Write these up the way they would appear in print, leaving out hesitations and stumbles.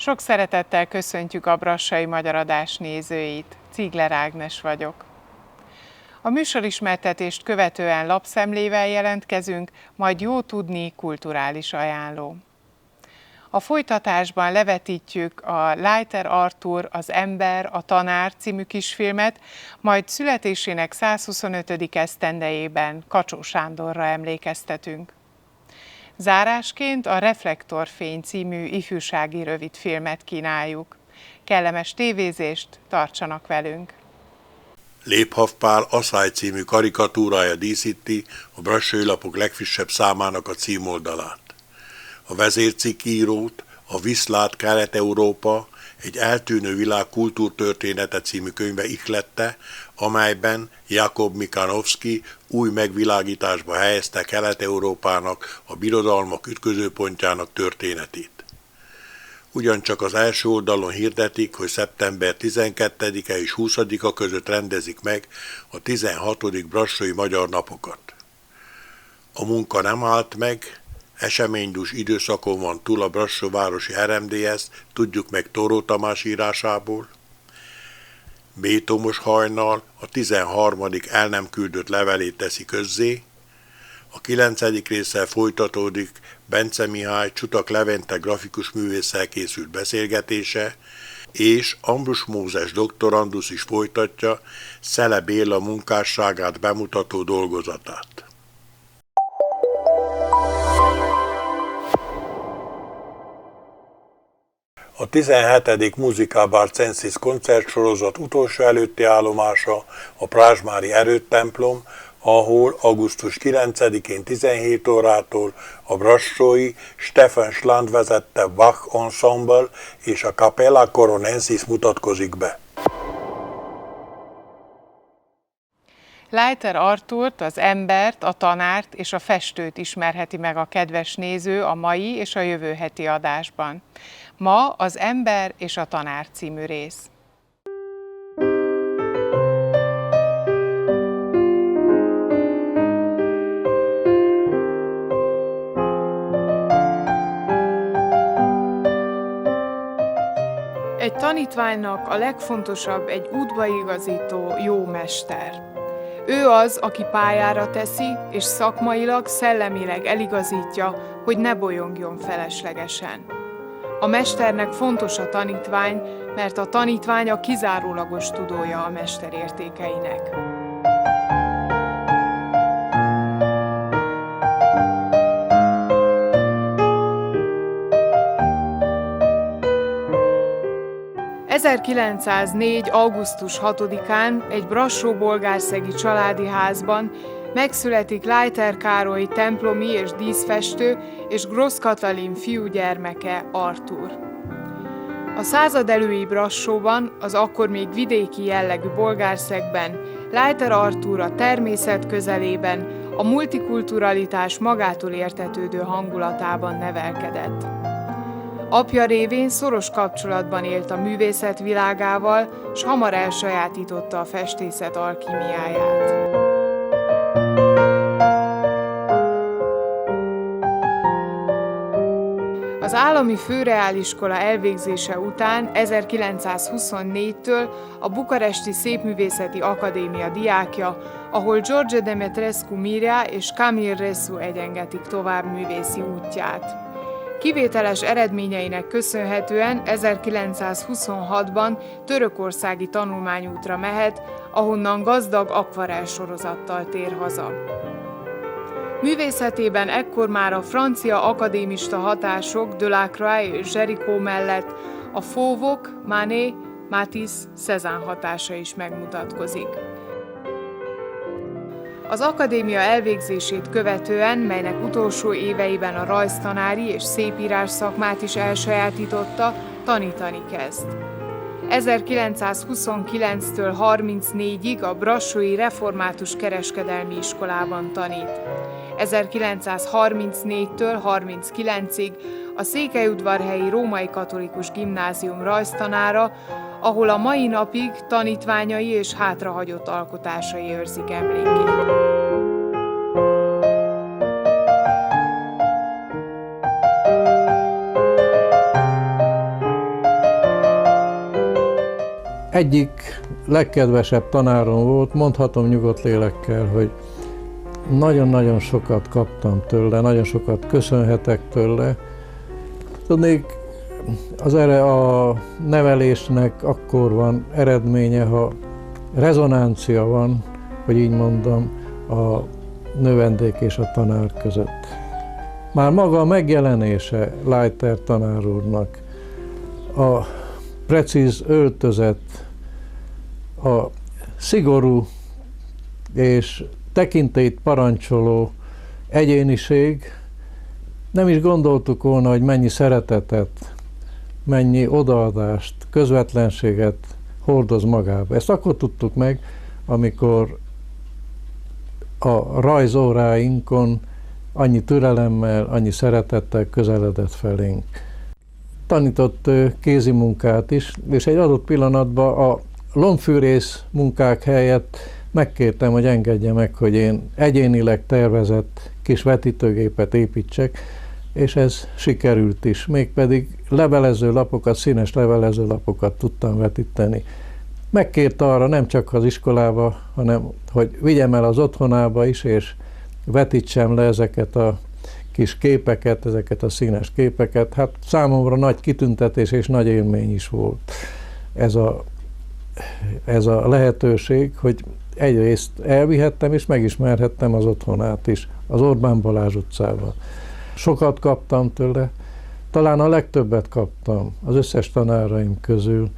Sok szeretettel köszöntjük a Brassai Magyar Adás nézőit. Ziegler Ágnes vagyok. A műsorismertetést követően lapszemlével jelentkezünk, majd jó tudni kulturális ajánló. A folytatásban levetítjük a Leiter Artúr, Az ember, a tanár című kisfilmet, majd születésének 125. esztendejében Kacsó Sándorra emlékeztetünk. Zárásként a Reflektorfény című ifjúsági rövidfilmet kínáljuk. Kellemes tévézést, tartsanak velünk! Léphav Pál Asszály című karikatúrája díszíti a Brassai Lapok legfrissebb számának a címoldalát. A vezércikkírót, a Viszlát Kelet-Európa, egy eltűnő világ kultúrtörténete című könyve ihlette, amelyben Jakub Mikanovszky új megvilágításba helyezte Kelet-Európának a birodalmak ütközőpontjának történetét. Ugyancsak az első oldalon hirdetik, hogy szeptember 12-e és 20-a között rendezik meg a 16. Brassai Magyar Napokat. A munka nem állt meg, eseménydús időszakon van túl a brassóvárosi RMDS, tudjuk meg Tóró Tamás írásából. Bétomos hajnal a 13. el nem küldött levelét teszi közzé. A 9. résszel folytatódik Bence Mihály Csutak Levente grafikus művésszel készült beszélgetése, és Ambrus Mózes doktorandusz is folytatja Szele Béla munkásságát bemutató dolgozatát. A 17. Musica Barcensis koncertsorozat utolsó előtti állomása a Prázsmári Erődtemplom, ahol augusztus 9-én 17 órától a brassói Stefan Schland vezette Bach Ensemble és a Capella Coronensis mutatkozik be. Leiter Artúrt, az embert, a tanárt és a festőt ismerheti meg a kedves néző a mai és a jövő heti adásban. Ma az ember és a tanár című rész. Egy tanítványnak a legfontosabb egy útba igazító jó mester. Ő az, aki pályára teszi, és szakmailag, szellemileg eligazítja, hogy ne bolyongjon feleslegesen. A mesternek fontos a tanítvány, mert a tanítvány a kizárólagos tudója a mester értékeinek. ...1904. augusztus 6-án egy brassó-bolgárszegi családi házban megszületik Leiter Károly templomi és díszfestő és Gross Katalin fiúgyermeke Artúr. A századelői Brassóban, az akkor még vidéki jellegű Bolgárszegben Leiter Artúr a természet közelében, a multikulturalitás magától értetődő hangulatában nevelkedett. Apja révén szoros kapcsolatban élt a művészet világával, s hamar elsajátította a festészet alkímiáját. Az állami főreáliskola elvégzése után 1924-től a Bukaresti Szépművészeti Akadémia diákja, ahol George Demetrescu Mirja és Camille Ressu egyengetik tovább művészi útját. Kivételes eredményeinek köszönhetően 1926-ban törökországi tanulmányútra mehet, ahonnan gazdag akvarell sorozattal tér haza. Művészetében ekkor már a francia akadémista hatások Delacroix és Géricault mellett a Fauve-ok, Manet, Matisse, Cézanne hatása is megmutatkozik. Az akadémia elvégzését követően, melynek utolsó éveiben a rajztanári és szépírás szakmát is elsajátította, tanítani kezd. 1929-től 34-ig a brassói református kereskedelmi iskolában tanít. 1934-től 39-ig a székelyudvarhelyi római katolikus gimnázium rajztanára, ahol a mai napig tanítványai és hátrahagyott alkotásai őrzik emlékét. egyik legkedvesebb tanárom volt, mondhatom nyugodt lélekkel, hogy nagyon-nagyon sokat kaptam tőle, nagyon sokat köszönhetek tőle. Tudnék, a nevelésnek akkor van eredménye, ha rezonancia van, hogy így mondom, a növendék és a tanár között. Már maga a megjelenése Leiter tanár úrnak, a precíz öltözet, a szigorú és tekintélyt parancsoló egyéniség, nem is gondoltuk volna, hogy mennyi szeretetet, mennyi odaadást, közvetlenséget hordoz magába. Ezt akkor tudtuk meg, amikor a rajzóráinkon annyi türelemmel, annyi szeretettel közeledett felénk. Tanított kézimunkát is, és egy adott pillanatban a lombfűrész munkák helyett megkértem, hogy engedje meg, hogy én egyénileg tervezett kis vetítőgépet építsek, és ez sikerült is. Mégpedig levelezőlapokat, színes levelezőlapokat tudtam vetíteni. Megkért arra nem csak az iskolába, hanem hogy vigyem el az otthonába is, és vetítsem le ezeket a kis képeket, ezeket a színes képeket. Hát számomra nagy kitüntetés és nagy élmény is volt ez a lehetőség, hogy egyrészt elvihettem és megismerhettem az otthonát is, az Orbán Balázs utcában. Sokat kaptam tőle, talán a legtöbbet kaptam az összes tanáraim közül,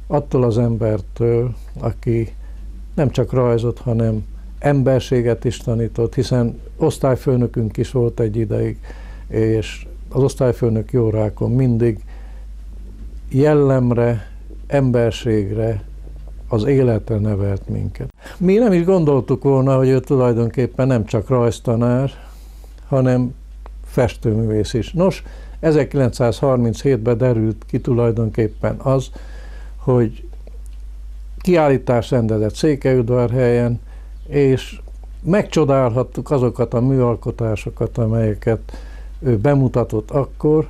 attól az embertől, aki nem csak rajzot, hanem emberséget is tanított, hiszen osztályfőnökünk is volt egy ideig, és az osztályfőnök jórákon mindig jellemre, emberségre, az életre nevelt minket. Mi nem is gondoltuk volna, hogy ő tulajdonképpen nem csak rajztanár, hanem festőművész is. Nos, 1937-ben derült ki tulajdonképpen az, hogy kiállítást rendezett Székelyudvarhelyen, és megcsodálhattuk azokat a műalkotásokat, amelyeket ő bemutatott akkor,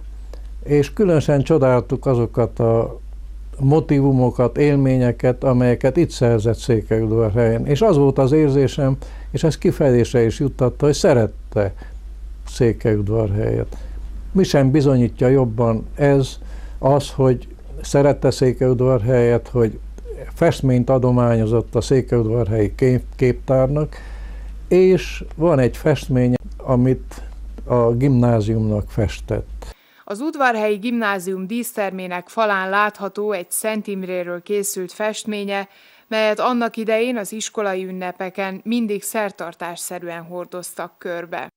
és különösen csodáltuk azokat a motivumokat, élményeket, amelyeket itt szerzett Székelyudvarhelyen. És az volt az érzésem, és ez kifejezésre is juttatta, hogy szerette Székelyudvarhelyet. Mi sem bizonyítja jobban az, hogy szerette Székelyudvarhelyet, hogy festményt adományozott a székelyudvarhelyi képtárnak, és van egy festmény, amit a gimnáziumnak festett. Az udvarhelyi gimnázium dísztermének falán látható egy Szent Imréről készült festménye, melyet annak idején az iskolai ünnepeken mindig szertartásszerűen hordoztak körbe.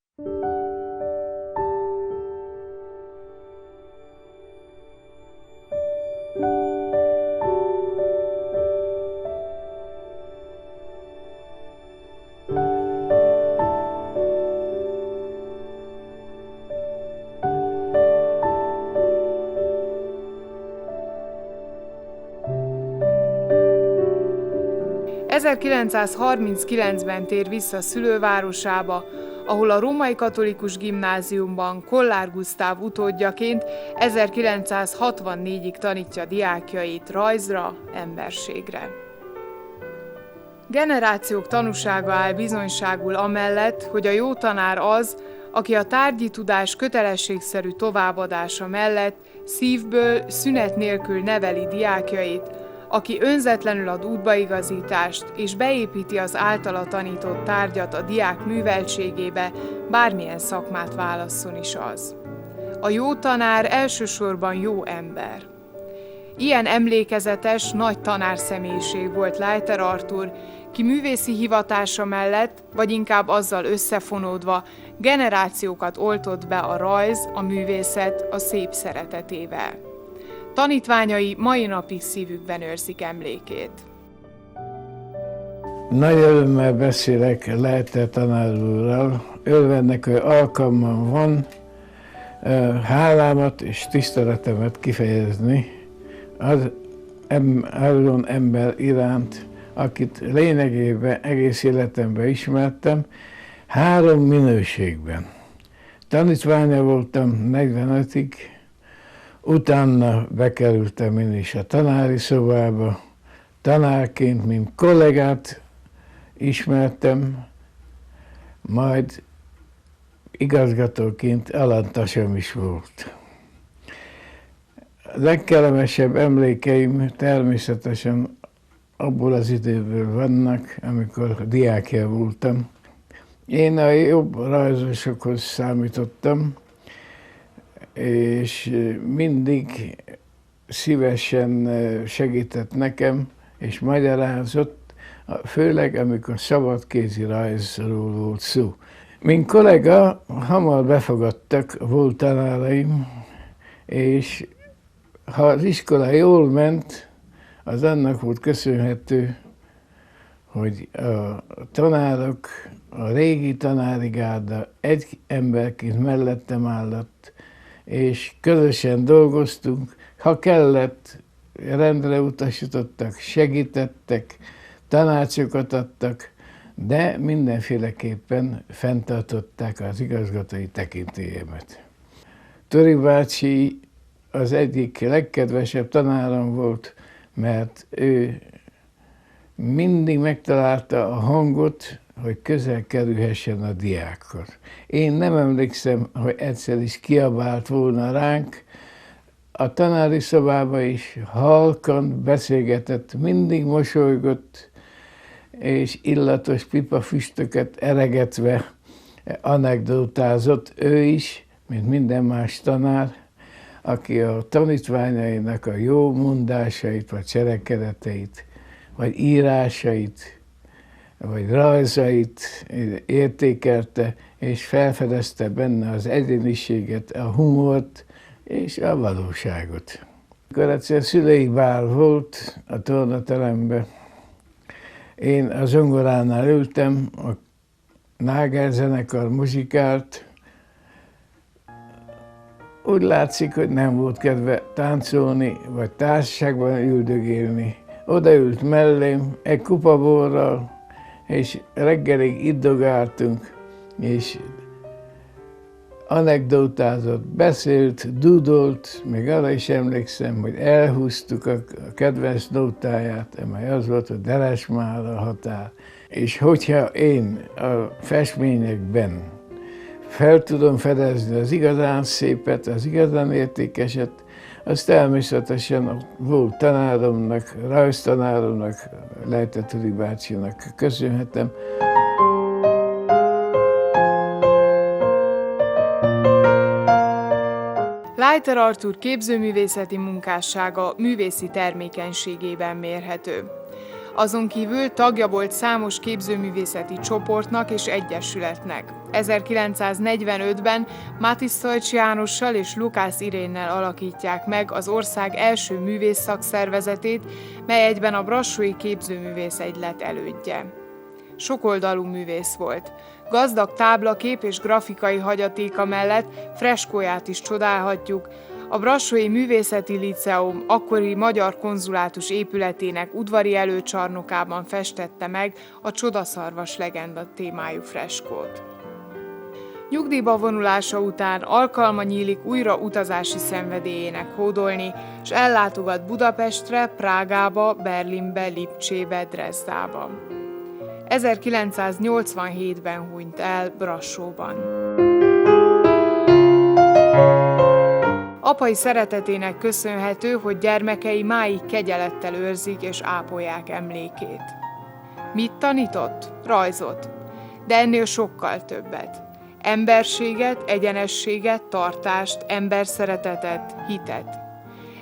...1939-ben tér vissza szülővárosába, ahol a római katolikus gimnáziumban Kollár Gusztáv utódjaként 1964-ig tanítja diákjait rajzra, emberségre. Generációk tanúsága áll bizonyságul amellett, hogy a jó tanár az, aki a tárgyi tudás kötelességszerű továbbadása mellett szívből, szünet nélkül neveli diákjait, aki önzetlenül ad útbaigazítást és beépíti az általa tanított tárgyat a diák műveltségébe, bármilyen szakmát válasszon is az. A jó tanár elsősorban jó ember. Ilyen emlékezetes, nagy tanárszemélyiség volt Leiter Artúr, ki művészi hivatása mellett, vagy inkább azzal összefonódva, generációkat oltott be a rajz, a művészet, a szép szeretetével. Tanítványai mai napig szívükben őrzik emlékét. Nagy örömmel beszélek Leiter tanár úrral. Örvendnek, hogy alkalmam van hálámat és tiszteletemet kifejezni azon ember iránt, akit lényegében egész életemben ismertem, 3 minőségben. Tanítványa voltam 45-ig, utána bekerültem én is a tanári szobába, tanárként, mint kollégát ismertem, majd igazgatóként alantasom is volt. A legkellemesebb emlékeim természetesen abból az időből vannak, amikor diákja voltam. Én a jobb rajzosokhoz számítottam, és mindig szívesen segített nekem, és magyarázott, főleg amikor szabadkézi rajzról volt szó. Mint kollega hamar befogadtak, volt tanáraim, és ha az iskola jól ment, az annak volt köszönhető, hogy a tanárok, a régi tanári gárda egy emberként mellettem állott, és közösen dolgoztunk. Ha kellett, rendre utasítottak, segítettek, tanácsokat adtak, de mindenféleképpen fenntartották az igazgatói tekintélyemet. Tori bácsi az egyik legkedvesebb tanárom volt, mert ő mindig megtalálta a hangot, hogy közel kerülhessen a diákhoz. Én nem emlékszem, hogy egyszer is kiabált volna ránk. A tanári szobában is halkan beszélgetett, mindig mosolygott, és illatos pipafüstöket eregetve anekdotázott ő is, mint minden más tanár, aki a tanítványainak a jó mondásait, vagy cselekedeteit, vagy írásait, vagy rajzait értékelte, és felfedezte benne az egyéniséget, a humort és a valóságot. Amikor egyszer szülei bál volt a tornateremben, én a zongoránál ültem, a Náger zenekar muzsikált. Úgy látszik, hogy nem volt kedve táncolni, vagy társaságban üldögélni. Odaült mellém egy kupa borral, és reggelig iddogáltunk, és anekdotázott, beszélt, dudolt, még arra is emlékszem, hogy elhúztuk a kedvenc nótáját, amely az volt, hogy Deresmár a határ. És hogyha én a festményekben fel tudom fedezni az igazán szépet, az igazán értékeset, az természetesen volt tanáromnak, rajztanáromnak, Lejte Tori bácsinak köszönhetem. Leiter Artúr képzőművészeti munkássága művészi termékenységében mérhető. Azon kívül tagja volt számos képzőművészeti csoportnak és egyesületnek. 1945-ben Mátis Szajcs Jánossal és Lukács Irénnel alakítják meg az ország első művész szakszervezetét, mely egyben a Brassói Képzőművész Egylet elődje. Sokoldalú művész volt. Gazdag táblakép és grafikai hagyatéka mellett freskóját is csodálhatjuk. A Brassói Művészeti Líceum akkori magyar konzulátus épületének udvari előcsarnokában festette meg a Csodaszarvas legenda témájú freskót. Nyugdíjba vonulása után alkalma nyílik újra utazási szenvedélyének hódolni, és ellátogat Budapestre, Prágába, Berlinbe, Lipcsébe, Dresdába. 1987-ben hunyt el Brassóban. Apai szeretetének köszönhető, hogy gyermekei máig kegyelettel őrzik és ápolják emlékét. Mit tanított? Rajzot. De ennél sokkal többet. Emberséget, egyenességet, tartást, emberszeretetet, hitet.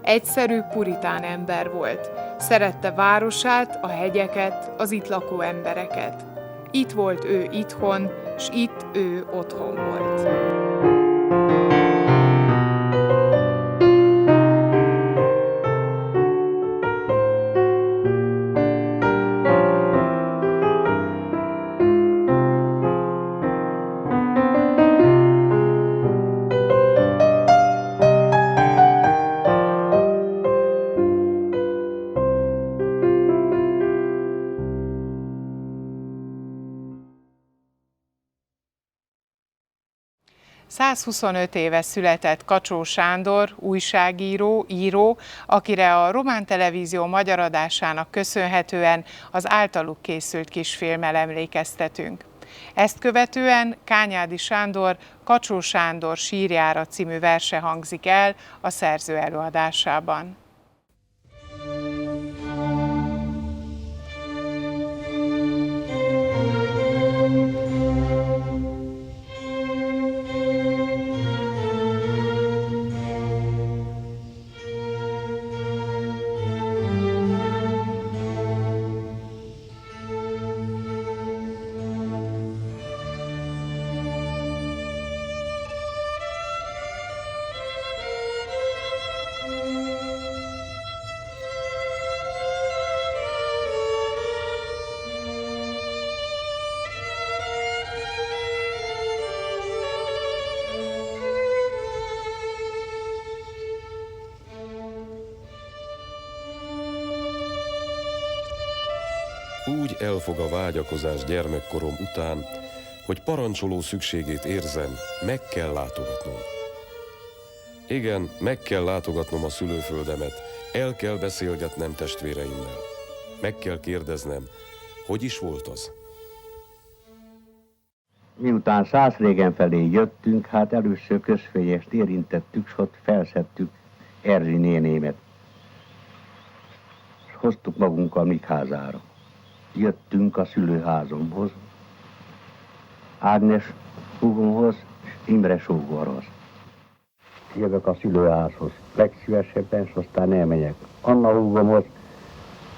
Egyszerű puritán ember volt. Szerette városát, a hegyeket, az itt lakó embereket. Itt volt ő itthon, s itt ő otthon volt. 125 éve született Kacsó Sándor, újságíró, író, akire a Román Televízió magyar adásának köszönhetően az általuk készült kisfilmmel emlékeztetünk. Ezt követően Kányádi Sándor Kacsó Sándor sírjára című verse hangzik el a szerző előadásában. Úgy elfog a vágyakozás gyermekkorom után, hogy parancsoló szükségét érzem, meg kell látogatnom. Igen, meg kell látogatnom a szülőföldemet, el kell beszélgetnem testvéreimmel. Meg kell kérdeznem, hogy is volt az? Miután Szászrégen felé jöttünk, hát először Közfejest érintettük, s ott felszedtük Erzsi nénémet. És hoztuk magunkkal Mikházára. Jöttünk a szülőházomhoz, Ágnes húgomhoz és Imre sógorhoz. Jövök a szülőházhoz legszívesebben, és aztán elmegyek Anna húgomhoz.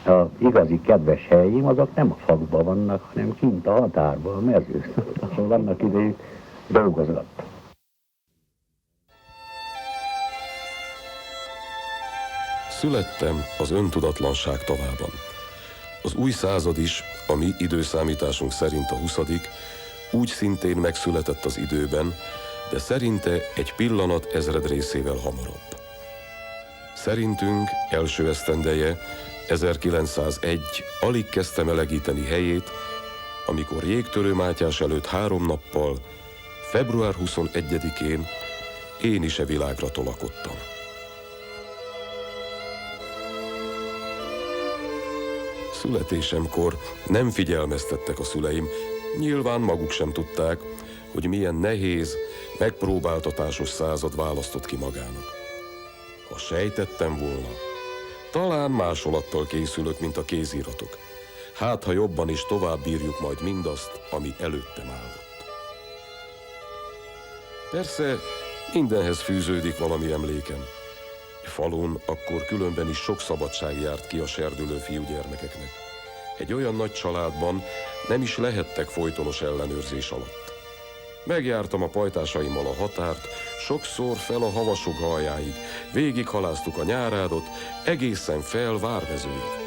Az igazi kedves helyeim azok nem a faluban vannak, hanem kint a határban, a mezőn, ahol vannak idejük dolgozott. Születtem az öntudatlanság tavában. Az új század is, a mi időszámításunk szerint a 20., úgy szintén megszületett az időben, de szerinte egy pillanat ezredrészével hamarabb. Szerintünk első esztendeje 1901 alig kezdte melegíteni helyét, amikor Jégtörő Mátyás előtt 3 nappal, február 21-én én is e világra tolakodtam. Születésemkor nem figyelmeztettek a szüleim, nyilván maguk sem tudták, hogy milyen nehéz, megpróbáltatásos század választott ki magának. Ha sejtettem volna, talán másolattal készülök, mint a kéziratok. Hát, ha jobban is tovább bírjuk majd mindazt, ami előttem állott. Persze, mindenhez fűződik valami emlékem. Falun akkor különben is sok szabadság járt ki a serdülő fiúgyermekeknek. Egy olyan nagy családban nem is lehettek folytonos ellenőrzés alatt. Megjártam a pajtásaimmal a határt, sokszor fel a havasok aljáig, végighaláztuk a Nyárádot, egészen fel Vármezőig.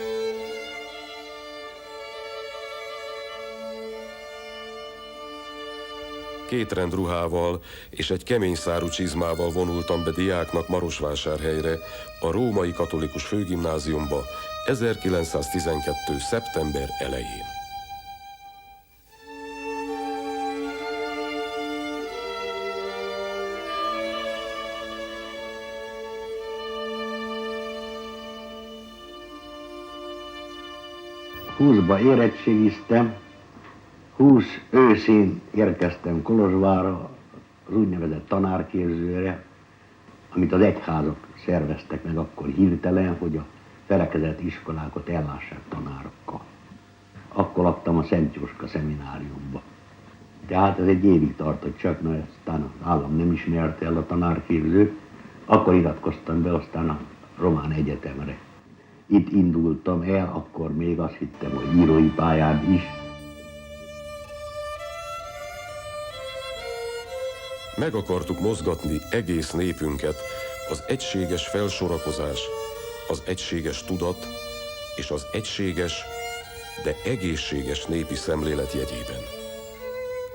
Két rend ruhával és egy kemény szárú csizmával vonultam be diáknak Marosvásárhelyre, a római katolikus főgimnáziumba 1912. szeptember elején. Húszba érettségiztem, 20 őszén érkeztem Kolozsvárra, az úgynevezett tanárképzőre, amit az egyházak szerveztek meg akkor hirtelen, hogy a felekezeti iskolákat ellássák tanárokkal. Akkor laktam a Szent Jóska szemináriumba. Tehát ez egy évig tartott csak, mert aztán az állam nem ismerte el a tanárképzőt, akkor iratkoztam be aztán a Román Egyetemre. Itt indultam el, akkor még azt hittem, hogy írói pályán is. Meg akartuk mozgatni egész népünket az egységes felsorakozás, az egységes tudat és az egységes, de egészséges népi szemlélet jegyében.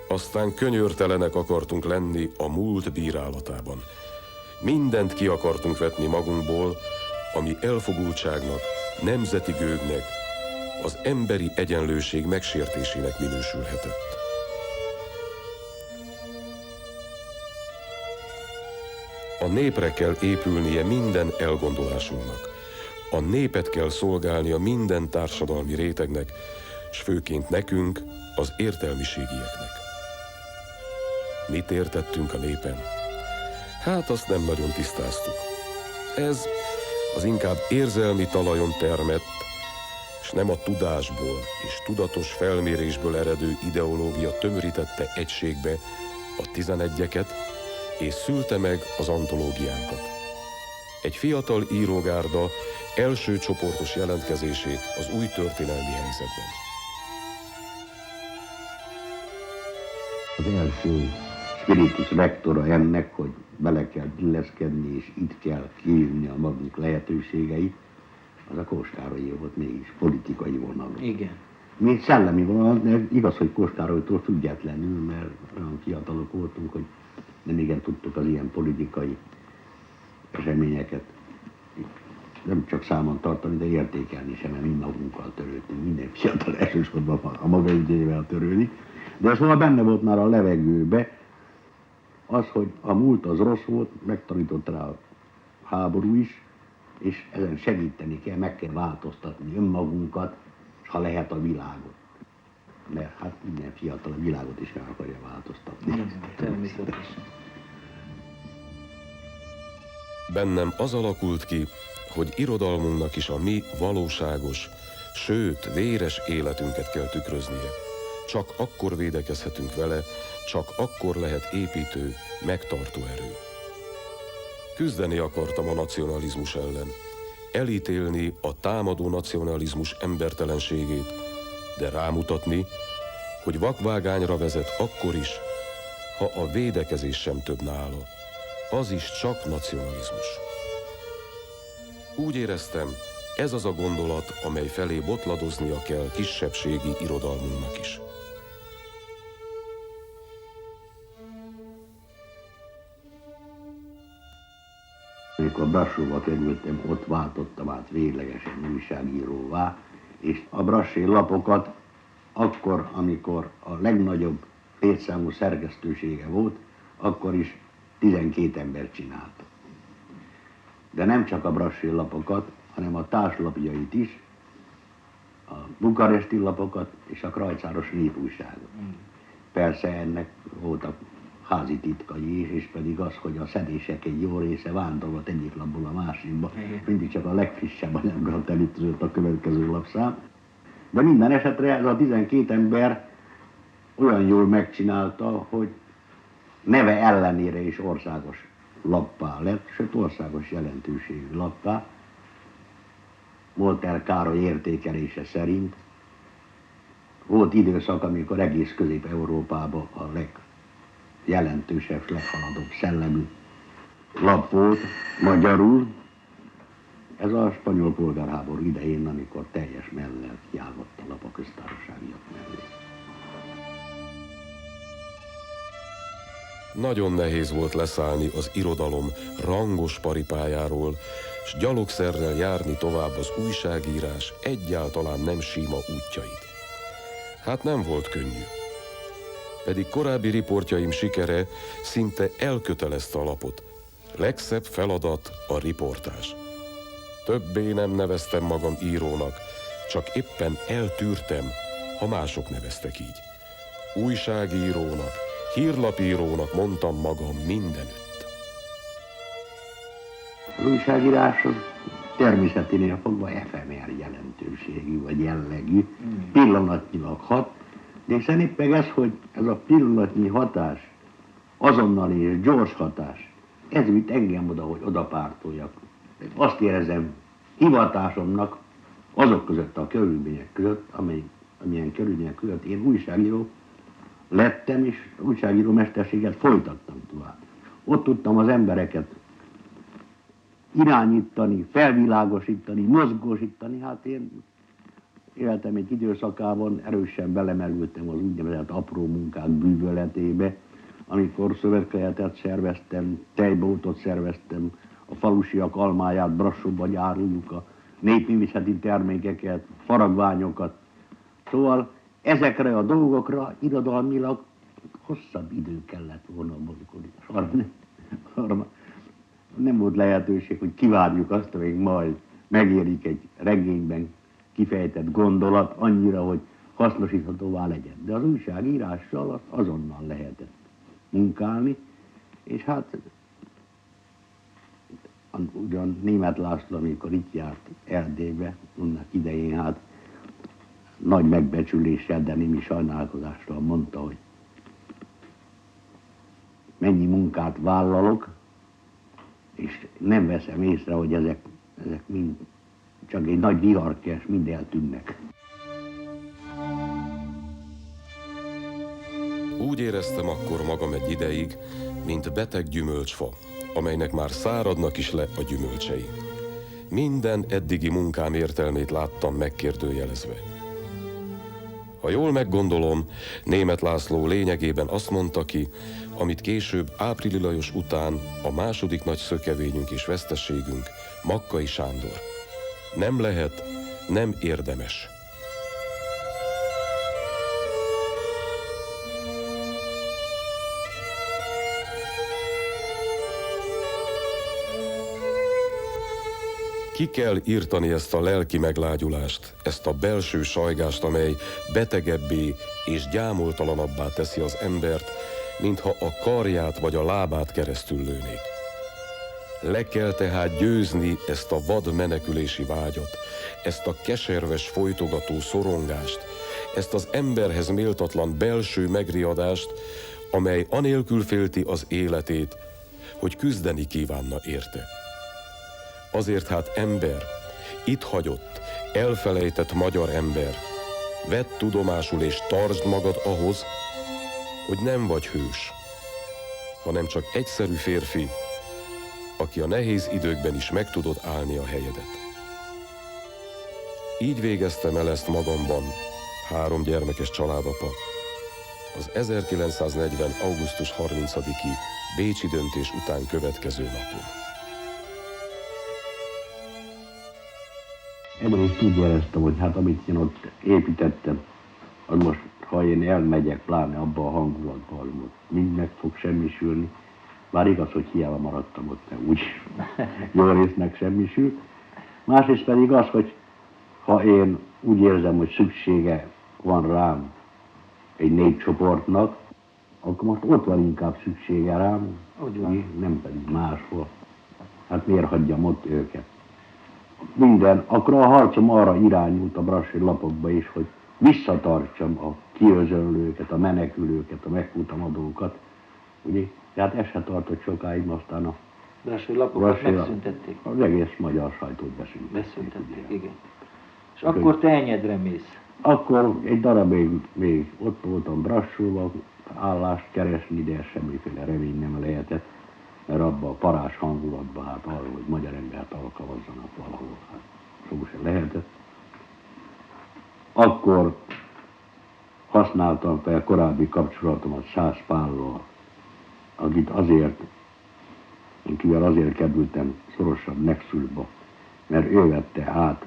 Aztán könyörtelenek akartunk lenni a múlt bírálatában. Mindent ki akartunk vetni magunkból, ami elfogultságnak, nemzeti gőgnek, az emberi egyenlőség megsértésének minősülhetett. A népre kell épülnie minden elgondolásunknak. A népet kell szolgálnia minden társadalmi rétegnek, s főként nekünk, az értelmiségieknek. Mit értettünk a népen? Hát azt nem nagyon tisztáztuk. Ez az inkább érzelmi talajon termett, és nem a tudásból és tudatos felmérésből eredő ideológia tömörítette egységbe a 11-eket, és szülte meg az antológiánkat. Egy fiatal írógárda első csoportos jelentkezését az új történelmi helyzetben. Az első spiritus rectora ennek, hogy bele kell illeszkedni, és itt kell kiírni a magunk lehetőségeit, az a Kós Károlyé volt mégis politikai vonalon. Igen. Mi szellemi vonalon, de igaz, hogy Kós Károlytól függetlenül, mert olyan fiatalok voltunk, hogy nem igen tudtuk az ilyen politikai eseményeket nem csak számon tartani, de értékelni sem, mert mi magunkkal törődtünk. Minden fiatal elsősorban a maga idejével törődik. De szóval benne volt már a levegőbe az, hogy a múlt az rossz volt, megtanított rá a háború is, és ezen segíteni kell, meg kell változtatni önmagunkat, és ha lehet a világot. Mert hát minden fiatal a világot is meg akarja változtatni. Igen, természetesen. Bennem az alakult ki, hogy irodalmunknak is a mi valóságos, sőt, véres életünket kell tükröznie. Csak akkor védekezhetünk vele, csak akkor lehet építő, megtartó erő. Küzdeni akartam a nacionalizmus ellen, elítélni a támadó nacionalizmus embertelenségét, de rámutatni, hogy vakvágányra vezet akkor is, ha a védekezés sem több nála. Az is csak nacionalizmus. Úgy éreztem, ez az a gondolat, amely felé botladoznia kell kisebbségi irodalmunknak is. Amikor Brassóba kerültem, ott váltottam át véglegesen újságíróvá, és a brassói lapokat akkor, amikor a legnagyobb létszámú szerkesztősége volt, akkor is 12 ember csinálta. De nem csak a brassói lapokat, hanem a társlapjait is, a bukaresti lapokat és a krajcáros népújságot. Persze ennek voltak házi titkai is, és pedig az, hogy a szedések egy jó része vándorlat egyik lapból a másikba, mindig csak a legfrissebb anyagot elütözött a következő lapszám. De minden esetre ez a 12 ember olyan jól megcsinálta, hogy neve ellenére is országos lappá lett, sőt országos jelentőségű lappá. Moltke Károly értékelése szerint volt időszak, amikor egész Közép-Európában a legjelentősebb, leghaladóbb szellemű lap volt magyarul. Ez a spanyol polgárháború idején, amikor teljes mellel kiállott a lap a köztársaságiak mellé. Nagyon nehéz volt leszállni az irodalom rangos paripájáról, s gyalogszerrel járni tovább az újságírás egyáltalán nem síma útjait. Hát nem volt könnyű. Pedig korábbi riportjaim sikere szinte elkötelezte a lapot. Legszebb feladat a riportás. Többé nem neveztem magam írónak, csak éppen eltűrtem, ha mások neveztek így. Újságírónak, hírlapírónak mondtam magam mindenütt. Az újságírás az természeténél fogva efemer jelentőségű vagy jellegű, pillanatnyilag hat, de hiszen éppen ez, hogy ez a pillanatnyi hatás, azonnali és gyors hatás, ez vitt engem oda, hogy odapártoljak. Azt érzem hivatásomnak azok között a körülmények között, amilyen körülmények között én újságíró lettem, és újságíró mesterséget folytattam tovább. Ott tudtam az embereket irányítani, felvilágosítani, mozgósítani. Hát én életem egy időszakában erősen belemerültem az úgynevezett apró munkák bűvöletébe, amikor szövetkezetet szerveztem, tejboltot szerveztem, a falusiak almáját Brassóban áruljuk, a népművészeti termékeket, faragványokat. Szóval ezekre a dolgokra irodalmilag hosszabb idő kellett volna mozgolni. Nem volt lehetőség, hogy kivárjuk azt, amíg majd megérik egy regényben kifejtett gondolat annyira, hogy hasznosíthatóvá legyen. De az újságírással azt azonnal lehetett munkálni, és hát ugyan Németh László, amikor itt járt Erdélybe, annak idején hát nagy megbecsüléssel, de némi sajnálkozással mondta, hogy mennyi munkát vállalok, és nem veszem észre, hogy ezek mind csak egy nagy viharkés, mind eltűnnek. Úgy éreztem akkor magam egy ideig, mint beteg gyümölcsfa, amelynek már száradnak is le a gyümölcsei. Minden eddigi munkám értelmét láttam megkérdőjelezve. Ha jól meggondolom, Németh László lényegében azt mondta ki, amit később Áprili Lajos után a második nagy szökevényünk és veszteségünk, Makkai Sándor. Nem lehet, nem érdemes. Ki kell írtani ezt a lelki meglágyulást, ezt a belső sajgást, amely betegebbé és gyámoltalanabbá teszi az embert, mintha a karját vagy a lábát keresztül lőnék. Le kell tehát győzni ezt a vad menekülési vágyat, ezt a keserves folytogató szorongást, ezt az emberhez méltatlan belső megriadást, amely anélkül félti az életét, hogy küzdeni kívánna érte. Azért hát ember, itt hagyott, elfelejtett magyar ember, vedd tudomásul és tartsd magad ahhoz, hogy nem vagy hős, hanem csak egyszerű férfi, aki a nehéz időkben is meg tudod állni a helyedet. Így végeztem el ezt magamban, 3 gyermekes családapa, az 1940. augusztus 30-i bécsi döntés után következő napon. Egyrészt úgy éreztem, hogy hát amit én ott építettem, az most, ha én elmegyek, pláne abba a hangulatba, az most mind meg fog semmisülni. Bár igaz, hogy hiába maradtam ott, de úgy jó részt meg semmisült. Másrészt pedig az, hogy ha én úgy érzem, hogy szüksége van rám egy népcsoportnak, akkor most ott van inkább szüksége rám, nem pedig máshol. Hát miért hagyjam ott őket? Akkor a harcom arra irányult a brassai lapokba is, hogy visszatartsam a kiözönlőket, a menekülőket, a megfutamadókat. Ugye? Tehát ez se tartott sokáig, aztán a brassai lapokat megszüntették. Az egész magyar sajtót beszüntették, igen. És akkor te Enyedre mész? Akkor egy darabig még ott voltam Brassóval, állást keresni, de semmiféle remény nem lehetett, mert abban a parás hangulatban, hát arra, hogy magyar embert alkalmazzanak valahol, hát szó sem lehetett. Akkor használtam fel korábbi kapcsolatomat Szász Pállal, akit akivel azért kerültem szorosabb nexusba, mert ő vette át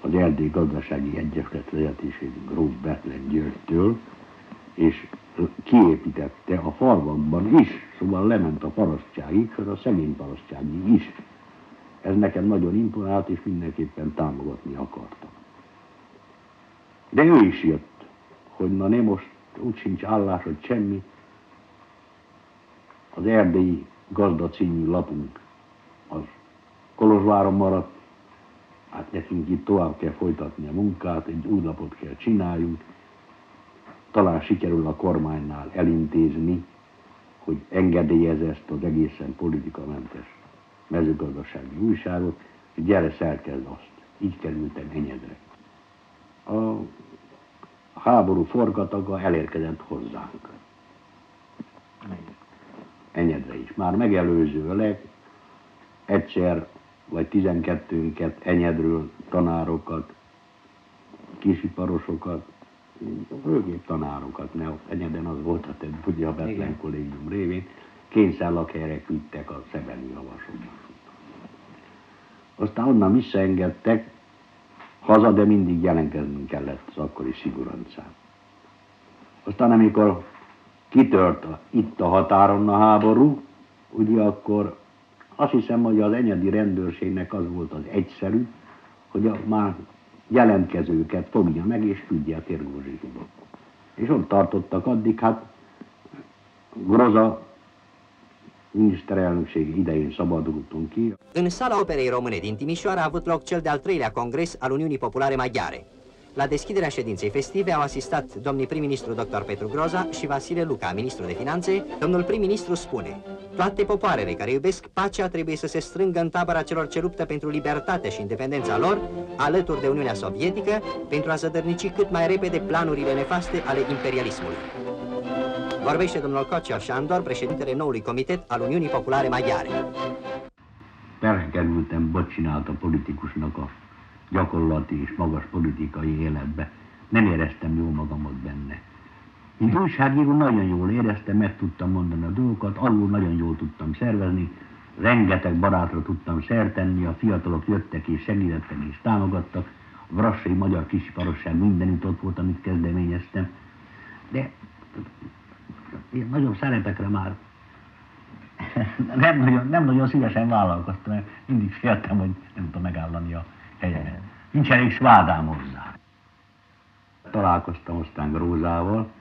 az Erdély Gazdasági Egyesület vezetését Gróf Bethlen Györgytől, és kiépítette a falvakban is, szóval lement a parasztságig, a szegény parasztságig is. Ez nekem nagyon imponált, és mindenképpen támogatni akartam. De ő is jött, hogy na most úgy sincs állás, hogy semmi. Az Erdélyi Gazda című lapunk az Kolozsváron maradt, hát nekünk itt tovább kell folytatni a munkát, egy új lapot kell csináljunk, talán sikerül a kormánynál elintézni, hogy engedélyezze ezt az egészen politikamentes mezőgazdasági újságot, hogy gyere, szerkezd azt. Így kerültem Enyedre. A háború forgataga elérkezett hozzánk. Enyedre is. Már megelőzőleg egyszer vagy 12-nket Enyedről, tanárokat, kisiparosokat, főképp tanárokat, mert Enyeden az volt a ugye a Bethlen kollégium révén, kényszerlakhelyre küldtek a szebeni javasokban. Aztán onnan visszaengedtek haza, de mindig jelentkeznünk kellett az akkori szigurancán. Aztán amikor kitört itt a határon a háború, ugye akkor Azt hiszem, hogy az enyedi rendőrségnek az volt az egyszerű, hogy a már jelentkezőket fogja meg és küldje a Térgózsihúba. És ott tartottak addig, hát Groza miniszterelnökség idején szabadultunk ki. În sala Operei Române din Timișoara a avut loc cel de-al 3-lea congres al Uniunii Populare Maghiare. La deschiderea ședinței festive au asistat domnii prim-ministru dr. Petru Groza și Vasile Luca, ministru de finanțe. Domnul prim-ministru spune: toate popoarele care iubesc pacea trebuie să se strângă în tabăra celor ce luptă pentru libertatea și independența lor, alături de Uniunea Sovietică, pentru a zădărnici cât mai repede planurile nefaste ale imperialismului. Vorbește domnul Kocsia Sándor, președintele noului comitet al Uniunii Populare Maghiare. Perhekerültem, bot csinált a politikusnak a gyakorlati és magas politikai életbe. Nem éreztem jól magamat benne. Mint újságíró nagyon jól éreztem, meg tudtam mondani a dolgokat, alul nagyon jól tudtam szervezni, rengeteg barátra tudtam szert tenni, a fiatalok jöttek és segítettek és támogattak, a Brassai Magyar Kisiparosság mindenütt ott volt, amit kezdeményeztem, de én nagyon szerepekre már nem nagyon szívesen vállalkoztam, mert mindig féltem, hogy nem tudom megállani a helyemet. Nincs elég svádám hozzá. Találkoztam aztán Grózával,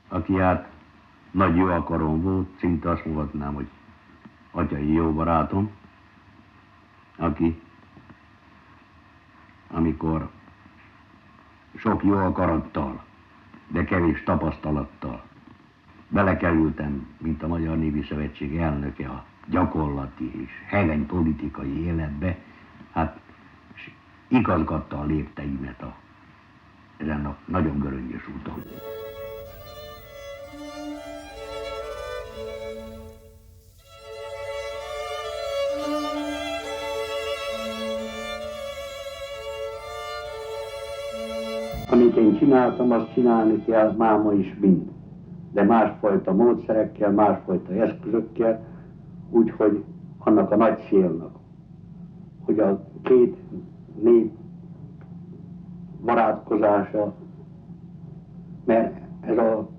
aki hát nagy jó akarom volt, szinte azt mondhatnám, hogy atyai jó barátom, aki amikor sok jó akarattal, de kevés tapasztalattal belekerültem, mint a Magyar Népi Szövetség elnöke a gyakorlati és hegeny politikai életbe, hát igazgatta a lépteimet ezen a nagyon göröngyös úton. Amit én csináltam, azt csinálni kell máma is mind. De másfajta módszerekkel, másfajta eszközökkel, úgyhogy annak a nagy célnak, hogy a két nép barátkozása, mert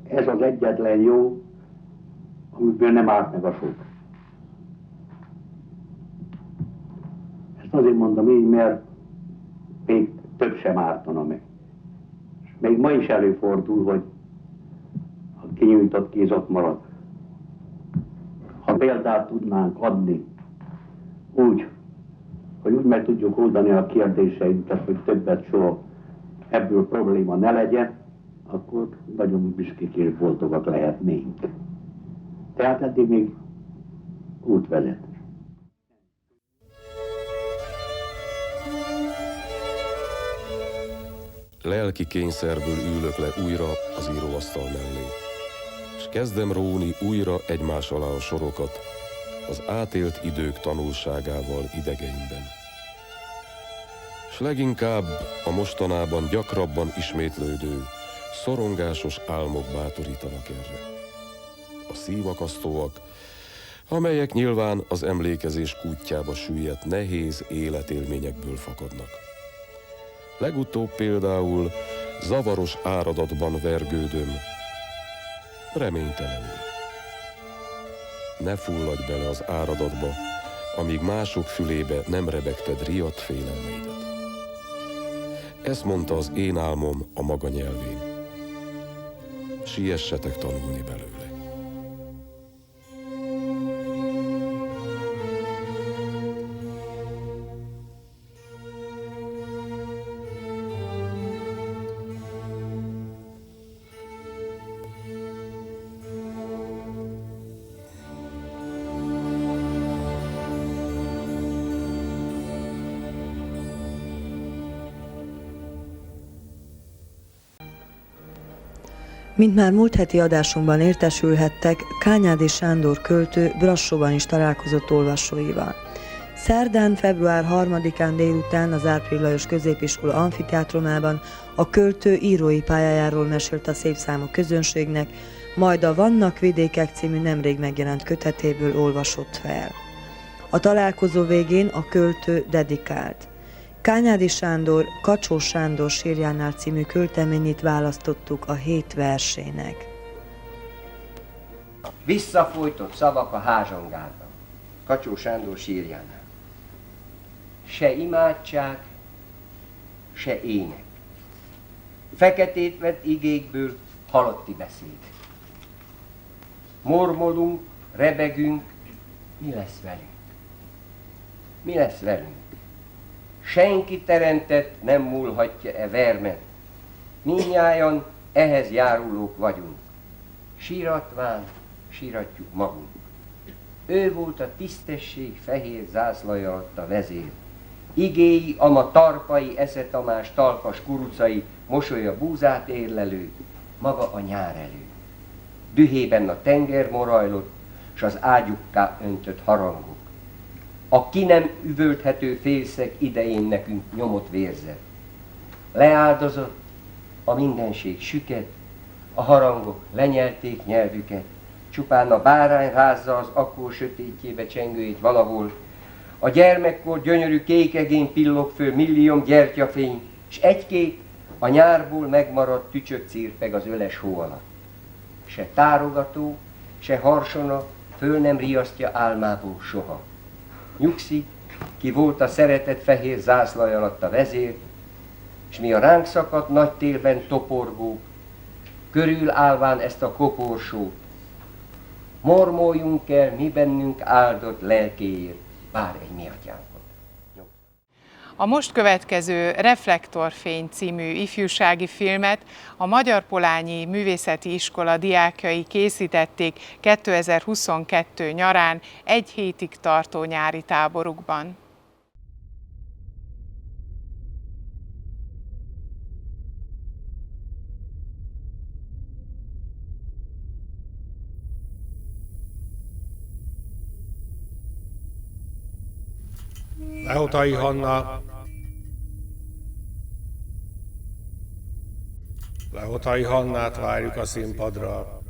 ez az egyetlen jó, amiből nem árt meg a sok. Ezt azért mondom így, mert még több sem ártana meg. Még ma is előfordul, hogy a kinyújtott kéz ott marad. Ha példát tudnánk adni úgy, hogy úgy meg tudjuk oldani a kérdéseinket, hogy többet soha ebből probléma ne legyen, akkor nagyon büszkék és boldogak lehetnénk. Tehát eddig még út vezet. Lelki kényszerből ülök le újra az íróasztal mellé, és kezdem róni újra egymás alá a sorokat, az átélt idők tanulságával idegeimben. S leginkább a mostanában gyakrabban ismétlődő, szorongásos álmok bátorítanak erre. A szívakasztóak, amelyek nyilván az emlékezés kútjába süllyedt nehéz életélményekből fakadnak. Legutóbb például zavaros áradatban vergődöm, reménytelenül. Ne fulladj bele az áradatba, amíg mások fülébe nem rebegted riadt félelmeidet. Ezt mondta az én álmom a maga nyelvén. Siessetek tanulni belőle. Mint már múlt heti adásunkban értesülhettek, Kányádi Sándor költő Brassóban is találkozott olvasóival. Szerdán, február 3-án délután az Árpéd Lajos Középiskola amfiteátrumában a költő írói pályájáról mesélt a szép számú közönségnek, majd a Vannak vidékek című nemrég megjelent kötetéből olvasott fel. A találkozó végén a költő dedikált. Kányádi Sándor Kacsó Sándor sírjánál című költeményét választottuk a 7 versének. Visszafújtott szavak a házsongárban. Kacsó Sándor sírjánál. Se imádság, se ének. Feketét vett igékből halotti beszéd. Mormolunk, rebegünk, mi lesz velünk? Mi lesz velünk? Senki teremtett nem múlhatja vermet. Mindnyájan ehhez járulók vagyunk. Síratván síratjuk magunk. Ő volt a tisztesség fehér zászlaja alatt a vezér. Igéi, ama tarpai, Esze Tamás, talpas kurucai, mosolya búzát érlelő, maga a nyár elő. Dühében a tenger morajlott, s az ágyukká öntött harangok. A ki nem üvölthető félszeg idején nekünk nyomott vérzett. Leáldozott, a mindenség süket, a harangok lenyelték nyelvüket, csupán a bárány rázza az akkor sötétjébe csengőjét valahol, a gyermekkor gyönyörű kékegén pillog föl millióm gyertyafény, s egy-két a nyárból megmaradt tücsök círpeg az öles hó alatt. Se tárogató, se harsona föl nem riasztja álmából soha. Nyugszik, ki volt a szeretet fehér zászlaj alatt a vezér, s mi a ránk szakadt nagy télben toporgók, körül állván ezt a koporsót. Mormoljunk el mi bennünk áldott lelkéért, bár egy mi atyánkot. A most következő Reflektorfény című ifjúsági filmet a Magyar-Polányi Művészeti Iskola diákjai készítették 2022 nyarán egy hétig tartó nyári táborukban. Lehotai Hanna, Lehotai Hannát várjuk a színpadra.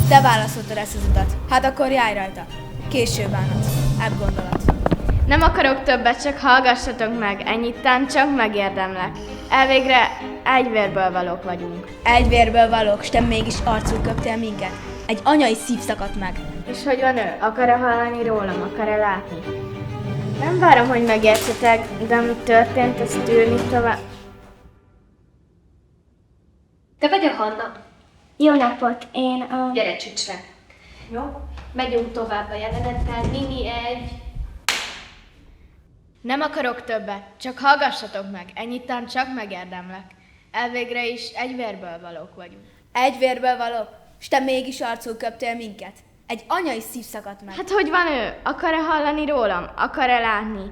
Te választottad ezt az utat, hát akkor járj rajta. Később bánat, ebb gondolat. Nem akarok többet, csak hallgassatok meg, ennyit tán csak megérdemlek. Elvégre egy vérből valók vagyunk. Egy vérből valók, s te mégis arcul köptél minket. Egy anyai szív szakadt meg. És hogy van ő? Akar-e hallani rólam? Akar-e látni? Nem várom, hogy megértsetek, de ami történt, ezt tűrni tovább. Te vagy a Hanna? Jó napot, én a... Gyere csücsre. Jó? Megyünk tovább a jelenettel, Mini egy... Nem akarok többet, csak hallgassatok meg, ennyit tán csak megérdemlek. Elvégre is egy vérből valók vagyunk. Egy vérből valók, s te mégis arcul köptél minket. Egy anyai szív szakadt meg. Hát hogy van ő? Akar-e hallani rólam? Akar-e látni?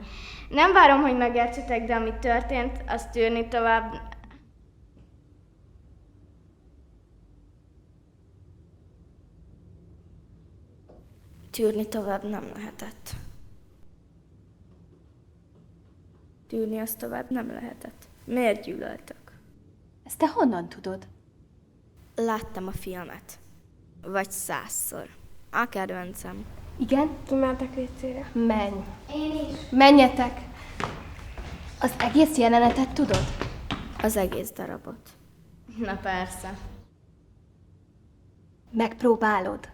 Nem várom, hogy megértsetek, de ami történt, azt tűrni tovább... Tűrni tovább nem lehetett. Tűrni azt tovább nem lehetett. Miért gyűlöltök? Ezt te honnan tudod? Láttam a filmet. Vagy 100-szor. A kedvencem. Igen? Kimentek vécére? Menj. Én is. Menjetek. Az egész jelenetet tudod? Az egész darabot. Na persze. Megpróbálod.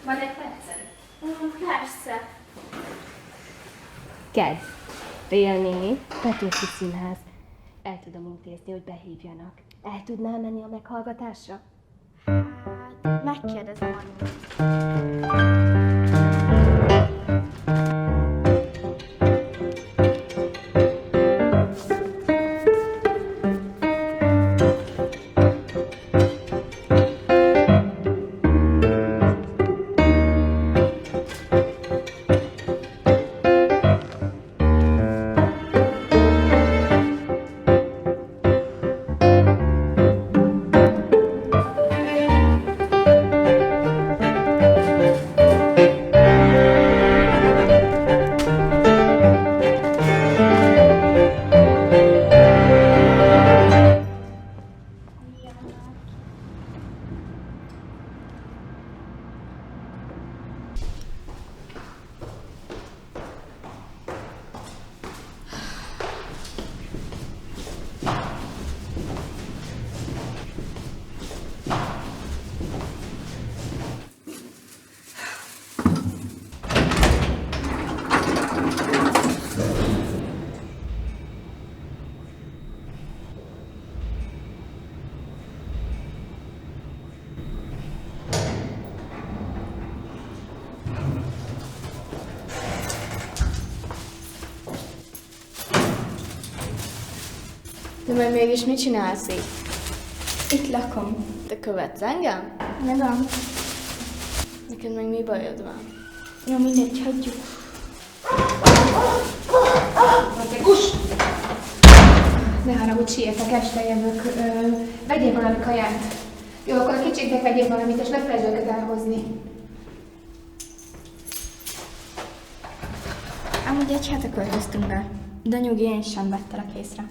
Van egy percen? Persze. Kedd. Fél 4, Petőfi Színház. El tudom intézni, hogy behívjanak. El tudnál menni a meghallgatásra? Hát, megkérdezem annyi. De majd mégis mit csinálsz itt? Itt lakom. Te követsz engem? Nem. Neked meg mi bajod van? Jó, mindegy, hagyjuk. Kus! Ne haragudj, sietek, este jövök. Vegyél valami kaját. Jó, akkor a kicsiknek vegyél valamit, és ne felejtsd őket elhozni. Amúgy egy hete költöztünk be, de nyugi, én sem vettelek észre.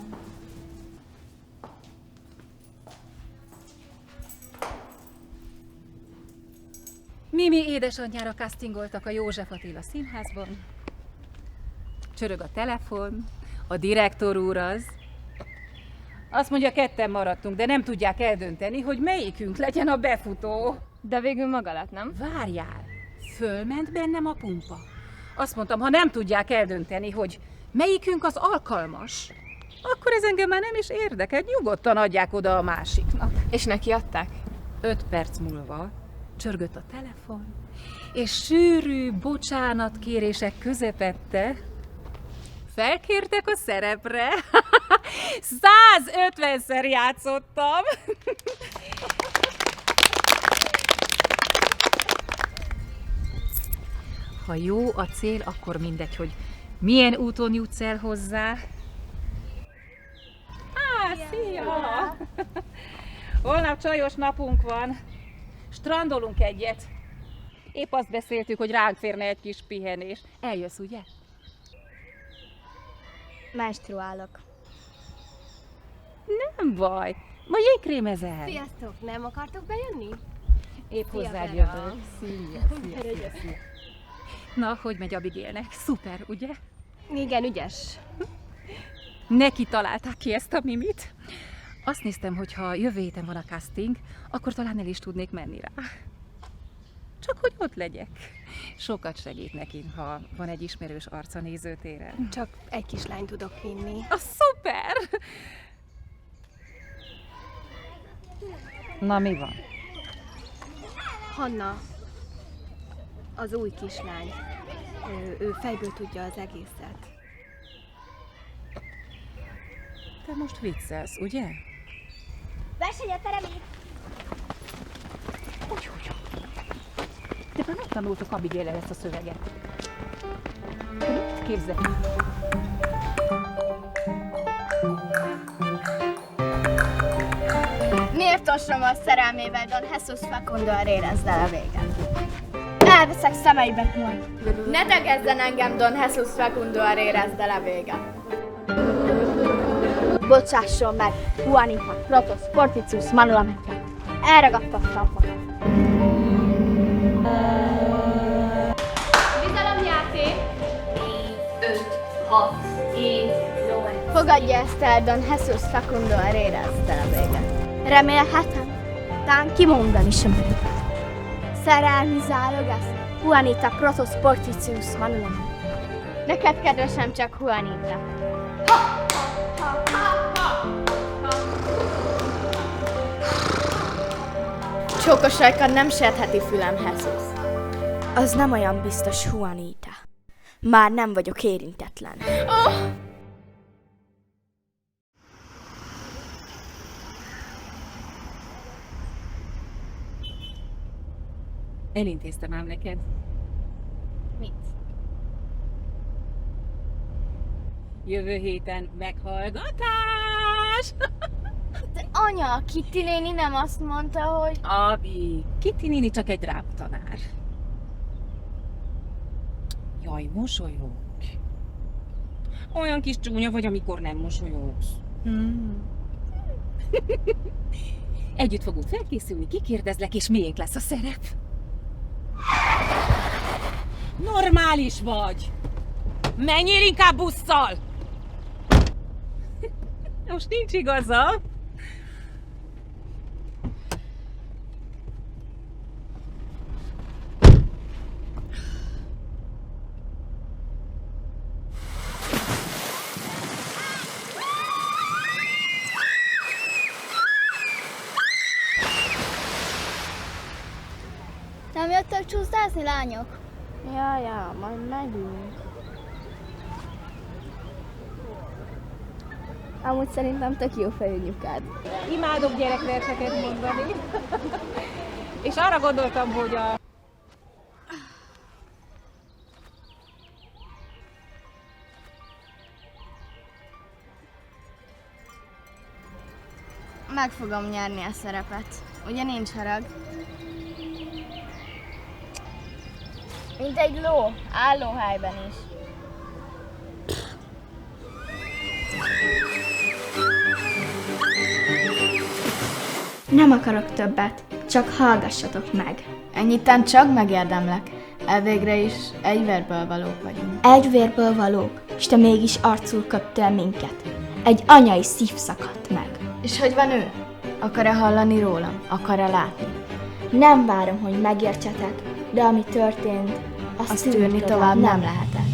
Mimi édesanyjára castingoltak a József Attila Színházban. Csörög a telefon, a direktor úr az. Azt mondja, ketten maradtunk, de nem tudják eldönteni, hogy melyikünk legyen a befutó. De végül maga lett, nem? Várjál, fölment bennem a pumpa. Azt mondtam, ha nem tudják eldönteni, hogy melyikünk az alkalmas, akkor ez engem már nem is érdekel, nyugodtan adják oda a másiknak. És neki adták? 5 perc múlva csörgött a telefon, és sűrű bocsánatkérések közepette felkértek a szerepre. 150-szer játszottam. Ha jó a cél, akkor mindegy, hogy milyen úton jutsz el hozzá. Szia! Holnap csajos napunk van. Strandolunk egyet. Épp azt beszéltük, hogy ránk férne egy kis pihenés. Eljössz, ugye? Menstruálok. Nem baj. Ma jégkrémezel. Sziasztok, nem akartok bejönni? Épp Szia, hozzád Vera. jövök. Szia. Na, hogy megy Abigailnek? Szuper, ugye? Igen, ügyes. Neki találták ki ezt a Mimit. Azt néztem, hogy ha jövő héten van a casting, akkor talán el is tudnék menni rá. Csak hogy ott legyek. Sokat segít nekünk, ha van egy ismerős arc a nézőtéren. Csak egy kislányt tudok vinni. Szuper! Na, mi van? Hanna, az új kislány. Ő fejből tudja az egészet. Te most viccelsz, ugye? Verseny a teremig! Hogy? De már megtanultok Abigail-el ezt a szöveget. Te mit képzelj? Miért osrom a szerelmével Don Jesus Facundóan érezd el a véget? Elveszek szemeibe majd. Ne tegezzen engem Don Jesus Facundóan érezd el a véget. Bocsásson meg, Juanita, Protos, Porticius, Manulametra. Elragadta a talpat. Bizalomjáték! 5, 6, 7, 8. Fogadja ezt el, Don Jesus Facundóan érezd el a véget. Remélhetem, tán kimondani sem merül. Szerelmi zálog ez, Juanita, Protos, Porticius, Manulametra. Neked kedvesem csak Juanita. Csókos ajka nem sértheti fülem, Jesus. Az nem olyan biztos, Juanita. Már nem vagyok érintetlen. Oh! Elintéztem ám neked. Mit? Jövő héten meghallgatás! De anya, Kitty néni nem azt mondta, hogy... Abi, Kitty néni csak egy drámatanár. Jaj, mosolyogj! Olyan kis csúnya vagy, amikor nem mosolyogsz. Együtt fogunk felkészülni, kikérdezlek, és miénk lesz a szerep. Normális vagy! Menjél inkább busszal! Most nincs igaza. Nem jöttök csúszdázni, lányok? Ja, majd megyünk. Amúgy szerintem tök jó fejű nyukád. Imádok gyerekverseket mondani. És arra gondoltam, hogy Meg fogom nyerni a szerepet. Ugye nincs harag? Mint egy ló, állóhelyben is. Nem akarok többet, csak hallgassatok meg. Ennyitán csak megérdemlek. Elvégre is egy vérből valók vagyunk. Egy vérből valók, és te mégis arcul köptél minket. Egy anyai szív szakadt meg. És hogy van ő? Akar-e hallani rólam? Akar-e látni? Nem várom, hogy megértsetek, de ami történt, azt tűrni tovább nem lehetett.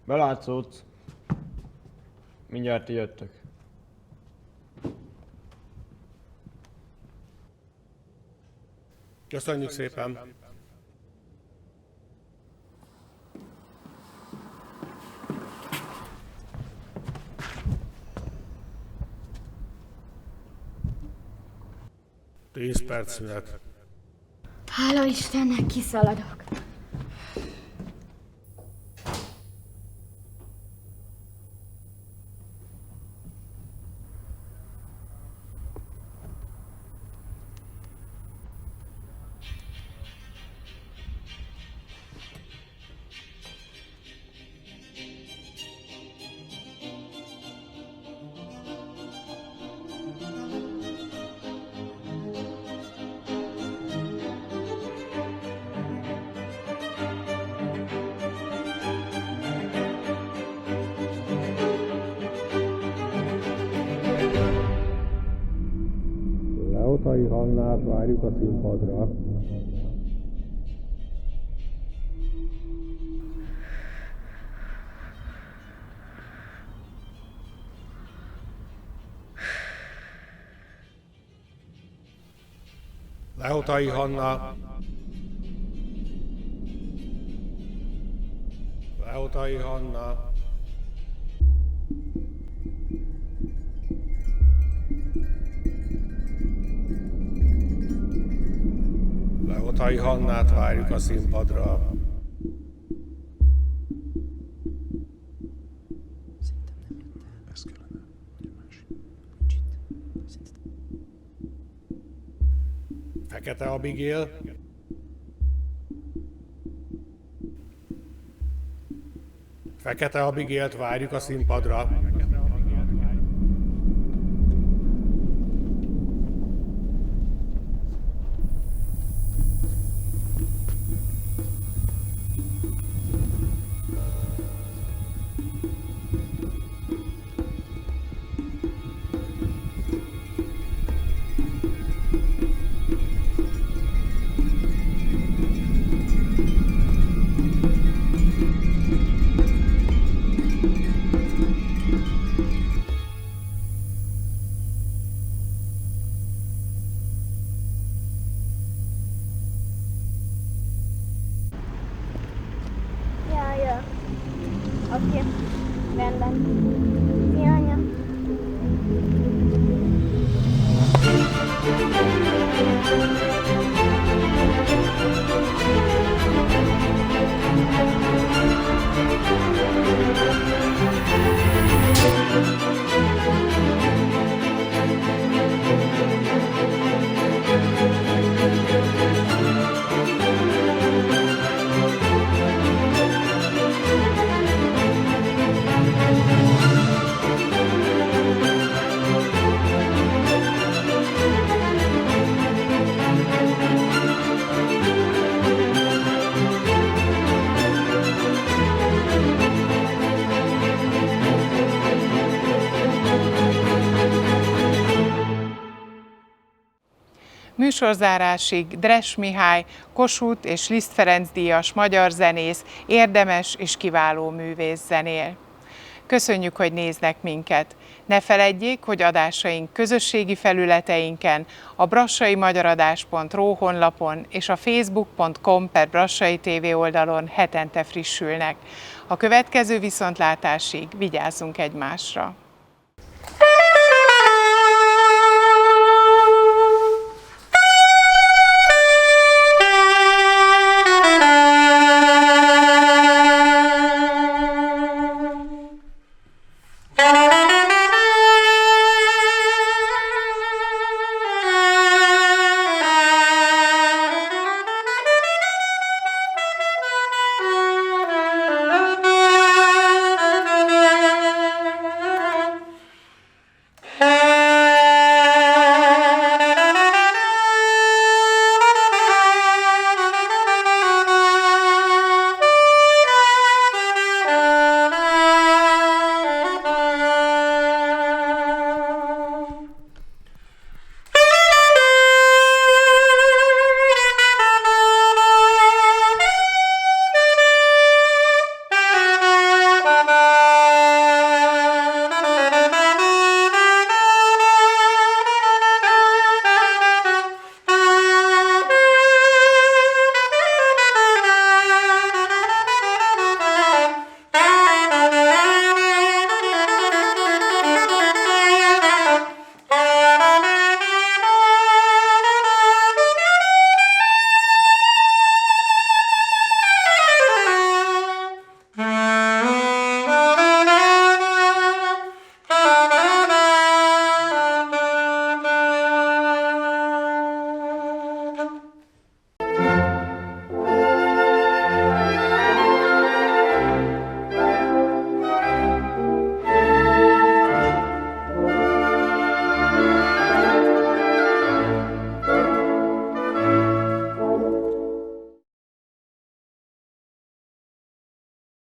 Belátszódsz. Mindjárt ti jöttök. Köszönjük szépen! Tíz perc szünet. Hála Istennek, kiszaladok. Leotai Hannát várjuk a színpadra. Leotai Hanna. Leotai Hanna. Leotai Hannát várjuk a színpadra. Fekete Abigail. Fekete Abigailt várjuk a színpadra. Oké, rendben. Szia, anya. műsorzárásig Dres Mihály, Kossuth és Liszt Ferenc díjas magyar zenész, érdemes és kiváló művész zenél. Köszönjük, hogy néznek minket! Ne feledjék, hogy adásaink közösségi felületeinken, a brassaimagiaradás.ro honlapon és a facebook.com/Brassai TV oldalon hetente frissülnek. A következő viszontlátásig vigyázzunk egymásra!